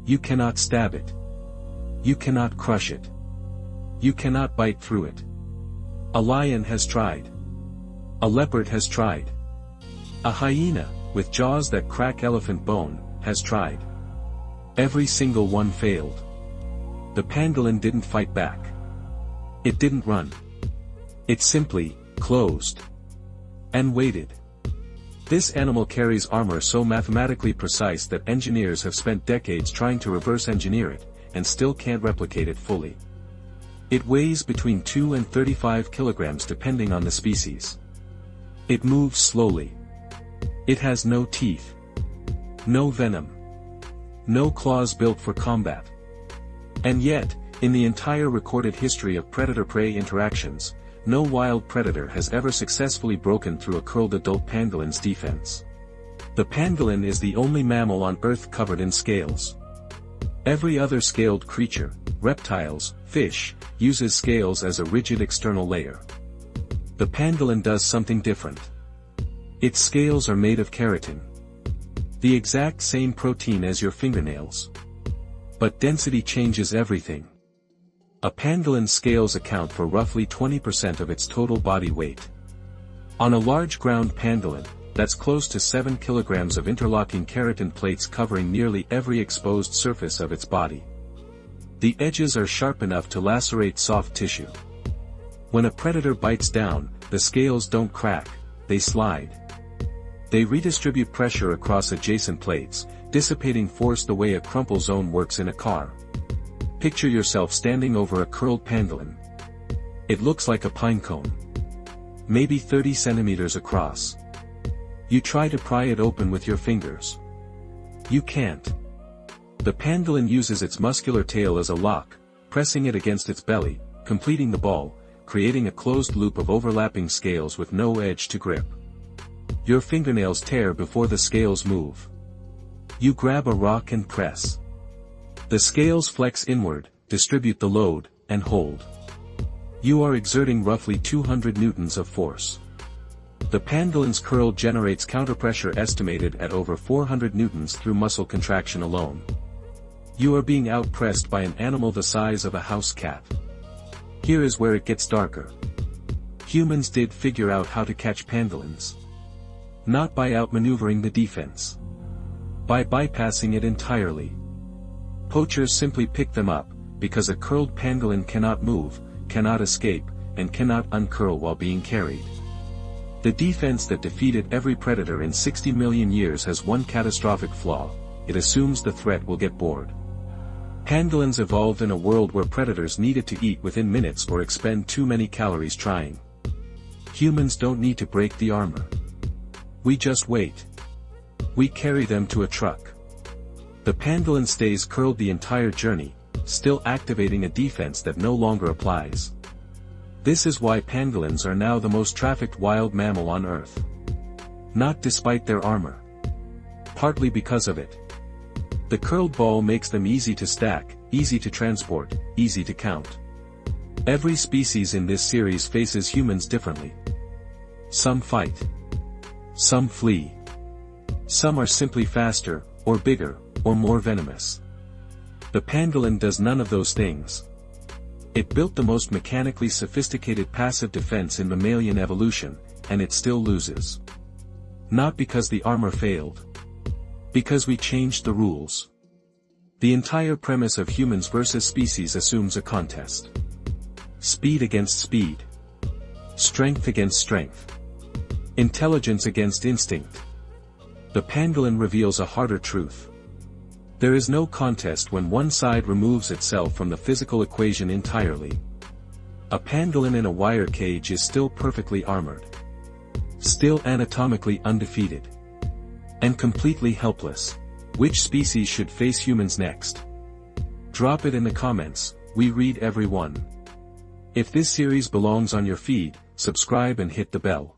You cannot stab it. You cannot crush it. You cannot bite through it. A lion has tried. A leopard has tried. A hyena, with jaws that crack elephant bone, has tried. Every single one failed. The pangolin didn't fight back. It didn't run. It simply closed and waited. This animal carries armor so mathematically precise that engineers have spent decades trying to reverse engineer it, and still can't replicate it fully. It weighs between 2 and 35 kilograms depending on the species. It moves slowly. It has no teeth. No venom. No claws built for combat. And yet, in the entire recorded history of predator-prey interactions, no wild predator has ever successfully broken through a curled adult pangolin's defense. The pangolin is the only mammal on Earth covered in scales. Every other scaled creature, reptiles, fish, uses scales as a rigid external layer. The pangolin does something different. Its scales are made of keratin. The exact same protein as your fingernails. But density changes everything. A pangolin's scales account for roughly 20% of its total body weight. On a large ground pangolin, that's close to 7 kilograms of interlocking keratin plates covering nearly every exposed surface of its body. The edges are sharp enough to lacerate soft tissue. When a predator bites down, the scales don't crack, they slide. They redistribute pressure across adjacent plates, dissipating force the way a crumple zone works in a car. Picture yourself standing over a curled pangolin. It looks like a pine cone. Maybe 30 centimeters across. You try to pry it open with your fingers. You can't. The pangolin uses its muscular tail as a lock, pressing it against its belly, completing the ball, creating a closed loop of overlapping scales with no edge to grip. Your fingernails tear before the scales move. You grab a rock and press. The scales flex inward, distribute the load, and hold. You are exerting roughly 200 newtons of force. The pangolin's curl generates counterpressure estimated at over 400 newtons through muscle contraction alone. You are being outpressed by an animal the size of a house cat. Here is where it gets darker. Humans did figure out how to catch pangolins. Not by outmaneuvering the defense. By bypassing it entirely. Poachers simply pick them up, because a curled pangolin cannot move, cannot escape, and cannot uncurl while being carried. The defense that defeated every predator in 60 million years has one catastrophic flaw: it assumes the threat will get bored. Pangolins evolved in a world where predators needed to eat within minutes or expend too many calories trying. Humans don't need to break the armor. We just wait. We carry them to a truck. The pangolin stays curled the entire journey, still activating a defense that no longer applies. This is why pangolins are now the most trafficked wild mammal on Earth. Not despite their armor. Partly because of it. The curled ball makes them easy to stack, easy to transport, easy to count. Every species in this series faces humans differently. Some fight. Some flee. Some are simply faster, or bigger, or more venomous. The pangolin does none of those things. It built the most mechanically sophisticated passive defense in mammalian evolution, and it still loses. Not because the armor failed. Because we changed the rules. The entire premise of humans versus species assumes a contest. Speed against speed. Strength against strength. Intelligence against instinct. The pangolin reveals a harder truth. There is no contest when one side removes itself from the physical equation entirely. A pangolin in a wire cage is still perfectly armored. Still anatomically undefeated. And completely helpless. Which species should face humans next? Drop it in the comments, we read every one. If this series belongs on your feed, subscribe and hit the bell.